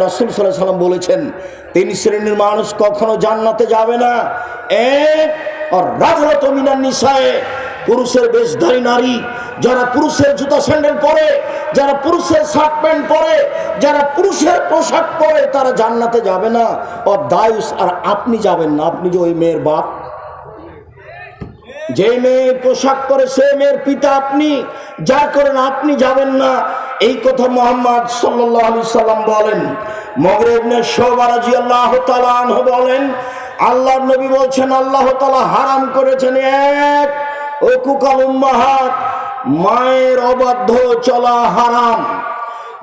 রাসূল সাল্লাল্লাহু আলাইহি ওয়াসাল্লাম বলেছেন, তিন শ্রেণীর মানুষ কখনো জান্নাতে যাবে না। এক, আর রাজুলাতু মিনান নিসায়ে, পুরুষের বেশধারী নারী, যারা পুরুষের জুতা স্যান্ডেল পরে, যারা পুরুষের শার্ট প্যান্ট পরে, যারা পুরুষের পোশাক পরে, তারা জান্নাতে যাবে না। ও দায়ুস, আর আপনি যাবেন না। আপনি যে ওই মেয়ের বাপ, যে মেয়ে পোশাক পরে সে মেয়ের পিতা আপনি, যা করেন আপনি যাবেন না। এই কথা মুহাম্মদ সাল্লাল্লাহু আলাইহি সাল্লাম বলেন। মুগীরা ইবনে শুবা রাদিয়াল্লাহু তাআলা আনহু বলেন, আল্লাহর নবী বলছেন, আল্লাহ তাআলা হারাম করেছেন এক, উকুকাল উম্মাহাত, মায়ের অবাধ্য চলা হারাম।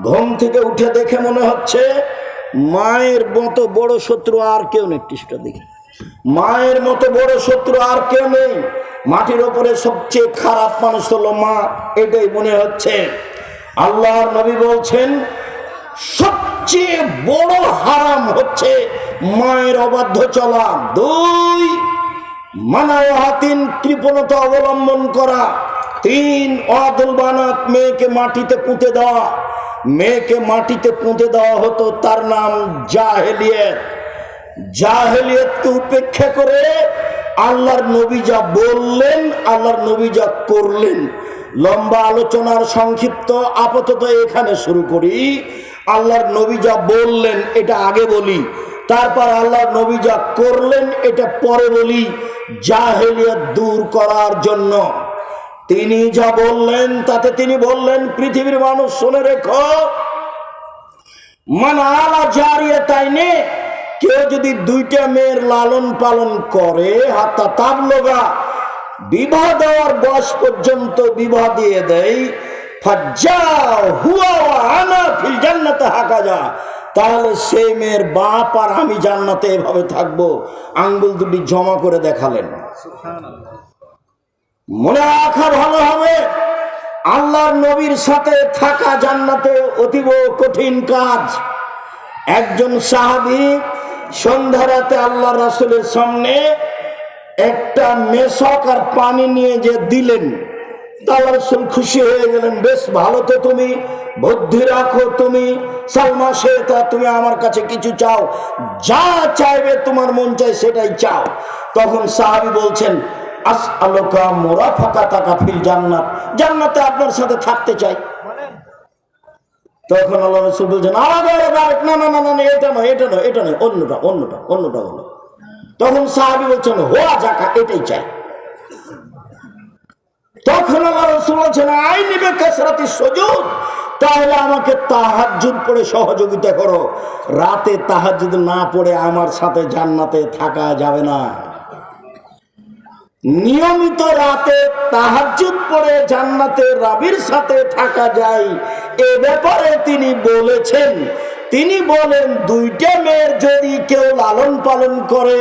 ঘুম থেকে উঠে দেখে মনে হচ্ছে মায়ের মতো বড় শত্রু আর কেউ নেই। টিস্টা দেখি, মায়ের মতো বড় শত্রু আর কেউ নেই। মাটির ওপরে সবচেয়ে খারাপ মানুষ হলো মা, এটাই মনে হচ্ছে। আল্লাহর নবী বলছেন, সবচেয়ে বড় হারাম হচ্ছে মায়ের অবাধ্য চলা। দুই, মানাওয়াহাতিন, কৃপণতা অবলম্বন করা। তিন, অদুল বানাত, মেয়েকে মাটিতে পুঁতে দেওয়া। মেয়েকে মাটিতে পুঁতে দেওয়া হতো, তার নাম জাহেলিয়ত। জাহেলিয়তকে উপেক্ষা করে আল্লাহর নবী যা বললেন, আল্লাহর নবী যা করলেন, লম্বা আলোচনার সংক্ষিপ্ত আপাতত এখানে শুরু করি। আল্লাহর নবী যা বললেন এটা আগে বলি, তারপর আল্লাহর নবী যা করলেন এটা পরে বলি, জাহেলিয়ত দূর করার জন্য। তিনি যা বললেন তাতে তিনি বললেন, পৃথিবীর মানুষ শুনে রেখো, মান আলা জারিয়াতাইনে, কেউ যদি দুইটা মেয়ের লালন পালন করে, হাত্তা তাবলুগা, বিবাহ দেওয়ার বয়স পর্যন্ত বিবাহ দিয়ে দেয়, ফাজ্জা হুয়া ওয়া আনা ফিল জান্নাতে হাকাজা, তাহলে সেই মেয়ের বাপ আর আমি জান্নাতে এভাবে থাকবো। আঙ্গুল দুটি জমা করে দেখালেন। মনে রাখা ভালো হবে, আল্লাহর নবীর সাথে থাকা জান্নাতে অতীব কঠিন কাজ। একজন সাহাবী সন্ধ্যা রাতে আল্লাহ রাসূলের সামনে একটা মেশক আর পানি নিয়ে যে দিলেন, আল্লাহ রাসূল খুশি হয়ে গেলেন। বেশ ভালো তো, তুমি বুদ্ধি রাখো, তুমি সালমা শেতা, তুমি আমার কাছে কিছু চাও, যা চাইবে তোমার মন চাই সেটাই চাও। তখন সাহাবী বলছেন, আসআলুকা মুরাফাকাতাকা ফিল জান্নাত, জান্নাতে আপনার সাথে থাকতে চাই। তখন আল্লাহ রাসূল বলছেন, না না না না, এটা নয়, এটা নয়, এটা নয়, অন্যটা অন্যটা অন্যটা হলো। তখন সাহাবী বলছেন, হোয়া জাকা, এটাই চাই। তখন আল্লাহ রাসূল বলছেন, আইনি বিকাসরাতিস সুজুদ, তাহলে আমাকে তাহাজ্জুদ পড়ে সহযোগিতা করো। রাতে তাহাজ্জুদ না পড়ে আমার সাথে জান্নাতে থাকা যাবে না। নিয়মিত রাতে তাহাজ্জুদ পড়ে জান্নাতে রাবির সাথে থাকা যায়, এ ব্যাপারে তিনি বলেছেন। তিনি বলেন, দুইটা মেয়ের যদি কেউ লালন পালন করে,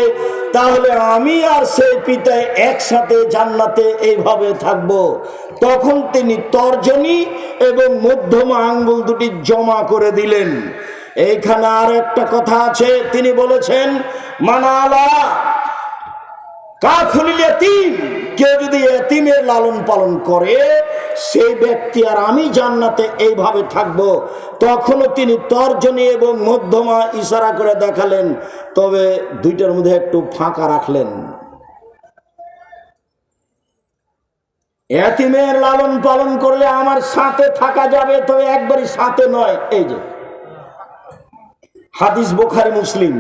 তাহলে আমি আর সেই পিতা একসাথে জান্নাতে এইভাবে থাকব। তখন তিনি তর্জনী এবং মধ্যমা আঙ্গুল দুটি জমা করে দিলেন। এইখানে আর একটা কথা আছে, তিনি বলেছেন, মানালা কাফুলিল ইয়াতীম, কেউ যদি এতিমের লালন পালন করে, সেই ব্যক্তি আর আমি জান্নাতে এইভাবে থাকব। তখনও তিনি তর্জনী এবং মধ্যমা ইশারা করে দেখালেন, তবে দুইটার মধ্যে একটু ফাঁকা রাখলেন। এতিমের লালন পালন করলে আমার সাথে থাকা যাবে, তবে একবারই সাথে নয়। এই যে হাদিস বুখারী মুসলিম,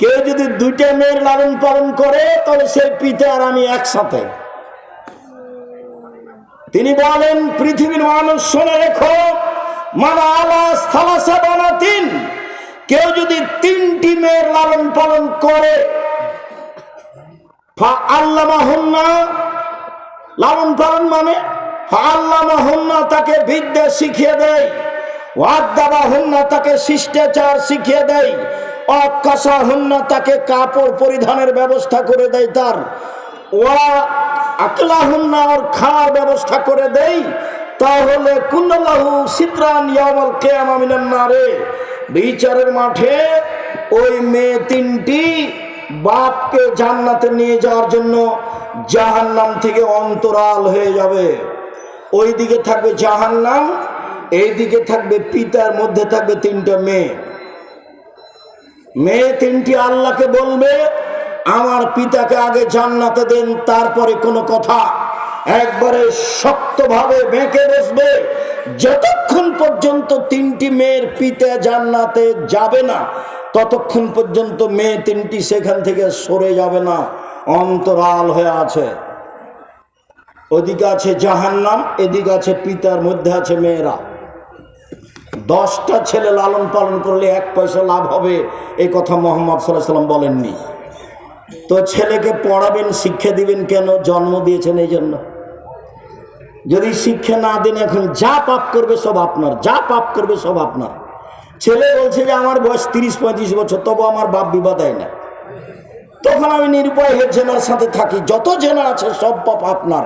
কেউ যদি দুইটা মেয়ের লালন পালন করে, তবে সেই পিতা আর আমি একসাথে। তিনি বলেন, পৃথিবীর মানুষ শুনে রেখো, মানা আলা সালাসা বানাতিন, কেউ যদি তিনটি মেয়ের লালন পালন করে, ফা আল্লামাহুন্না, লালন পালন মানে ফা আল্লামাহুন্না, তাকে বিদ্যা শিখিয়ে দেয়, ওয়াদ্দাবাহুন্না, তাকে শিষ্টাচার শিখিয়ে দেয়, অকাসাহুন্না, তাকে কাপড় পরিধানের ব্যবস্থা করে দেয়, তার ওয়া আকলাহুন্না, আর খাওয়ার ব্যবস্থা করে দেয়, তাহলে কুল্লাহু সিতরান ইয়াউমাল কিয়ামা মিনান নারে, বিচারের মাঠে ওই মেয়ে তিনটি বাপকে জান্নাতে নিয়ে যাওয়ার জন্য জাহান্নাম থেকে অন্তরাল হয়ে যাবে। ওই দিকে থাকবে জাহান্নাম, এই দিকে থাকবে পিতার, মধ্যে থাকবে তিনটা মেয়ে। মেয়ে তিনটি আল্লাহকে বলবে আমার পিতাকে আগে জান্নাতে দেন, তারপরে কোনো কথা। একবারে শক্তভাবে বেঁকে বসবে, যতক্ষণ পর্যন্ত তিনটি মেয়ের পিতা জান্নাতে যাবে না ততক্ষণ পর্যন্ত মেয়ে তিনটি সেখান থেকে সরে যাবে না, অন্তরাল হয়ে আছে। ওদিকে আছে জাহান্নাম, এদিকে আছে পিতার মধ্যে আছে মেয়েরা। 10টা ছেলে লালন পালন করলে 1 পয়সা লাভ হবে, এই কথা মুহাম্মদ সাল্লাল্লাহু আলাইহি ওয়াসাল্লাম বলেননি। তো ছেলেকে পড়াবেন, শিক্ষা দিবেন কেন? জন্ম দিয়েছেন এই জন্য। যদি শিক্ষা না দেন, এখন যা পাপ করবে সব আপনার, যা পাপ করবে সব আপনার। ছেলে বলছে যে আমার বয়স 30-35 বছর, তবু আমার বাপ বিবাহ দেয় না। তখন আমি নিরুপায় হয়ে জেনার সাথে থাকি। যত জেনা আছে সব পাপ আপনার।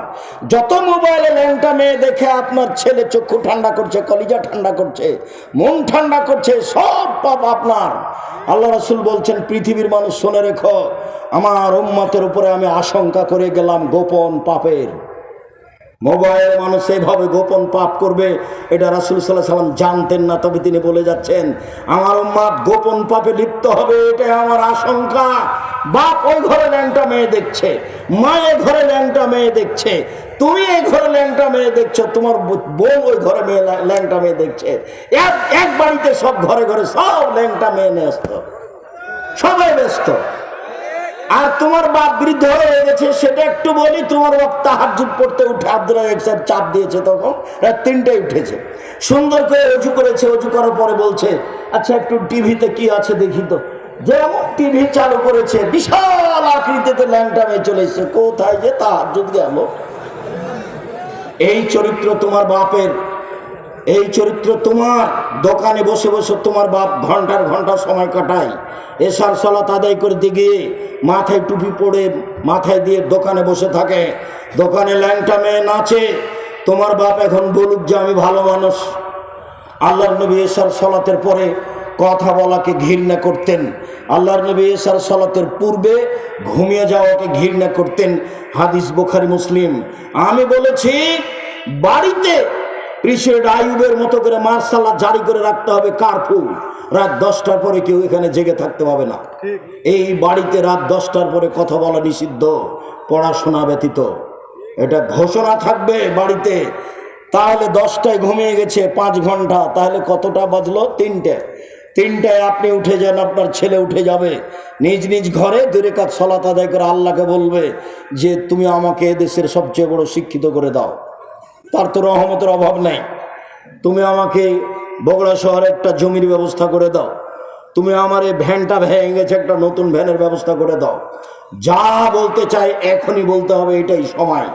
যত মোবাইলে ল্যাংটা মেয়ে দেখে আপনার ছেলে চক্ষু ঠান্ডা করছে, কলিজা ঠান্ডা করছে, মন ঠান্ডা করছে, সব পাপ আপনার। আল্লাহ রাসূল বলছেন, পৃথিবীর মানুষ শুনে রেখো, আমার উম্মতের উপরে আমি আশঙ্কা করে গেলাম গোপন পাপের। মোবাইল মানুষ এইভাবে গোপন পাপ করবে, এটা রাসূল সাল্লাল্লাহু আলাইহি ওয়াসাল্লাম জানতেন না, তবে তিনি বলে যাচ্ছেন আমার উম্মত গোপন পাপে লিপ্ত হবে, এটা আমার আশঙ্কা। বাপ ওই ঘরে ল্যাংটা মেয়ে দেখছে, মা এই ঘরে ল্যাংটা মেয়ে দেখছে, তুমি এই ঘরে ল্যাংটা মেয়ে দেখছো, তোমার বোন ওই ঘরে ল্যাংটা মেয়ে দেখছে। এক বাড়িতে সব ঘরে ঘরে সব ল্যাংটা মেয়ে ব্যস্ত, সবাই ব্যস্ত। আর তোমার বাপ বৃদ্ধ হয়ে গেছে, সেটা একটু বলি। তোমার বাপ তাহাজ্জুদ পড়তে উঠে আব্দুল রাজ্জাক সাহেব চাপ দিয়েছে, তখন রাত 3টায় উঠেছে, সুন্দর করে অজু করেছে। অজু করার পরে বলছে, আচ্ছা একটু টিভিতে কি আছে দেখি তো। যেমন টিভি চালু করেছে, বিশাল আকৃতিতে ল্যাংটা মেয়ে চলে এসেছে। কোথায় যে তাহাজ্জুদ গেল? এই চরিত্র তোমার বাপের, এই চরিত্র তোমার। দোকানে বসে বসে তোমার বাপ ঘন্টার ঘন্টা সময় কাটায়, এশার সালাত আদায় করতে গিয়ে মাথায় টুপি পরে মাথায় দিয়ে দোকানে বসে থাকে, দোকানে ল্যাংটা মেয়ে নাচে। তোমার বাপ এখন বলুক যে আমি ভালো মানুষ। আল্লাহর নবী এশার সালাতের পরে কথা বলাকে ঘৃণা করতেন, আল্লাহর নবী এশার সালাতের পূর্বে ঘুমিয়ে যাওয়াকে ঘৃণা করতেন। হাদিস বুখারী মুসলিম। আমি বলেছি বাড়িতে প্রেসিডেন্ট আইয়ুবের মতো করে মার্শাল জারি করে রাখতে হবে, কারফিউ। রাত 10টার পরে কেউ এখানে জেগে থাকতে পাবে না। এই বাড়িতে রাত 10টার পরে কথা বলা নিষিদ্ধ, পড়াশোনা ব্যতীত। এটা ঘোষণা থাকবে বাড়িতে। তাহলে 10টায় ঘুমিয়ে গেছে 5 ঘন্টা, তাহলে কতটা বাজলো? 3টায় আপনি উঠে যান, আপনার ছেলে উঠে যাবে, নিজ নিজ ঘরে 2 রাকাত সালাত আদায় করে আল্লাহকে বলবে যে তুমি আমাকে এদেশের সবচেয়ে বড় শিক্ষিত করে দাও। তার তো রহমতের অভাব নেই। তুমি আমাকে বগুড়া শহরে একটা জমির ব্যবস্থা করে দাও, তুমি আমার এই ভ্যানটা ভেঙে গেছে, একটা নতুন ভ্যানের ব্যবস্থা করে দাও। যা বলতে চাই এখনই বলতে হবে, এটাই সময়।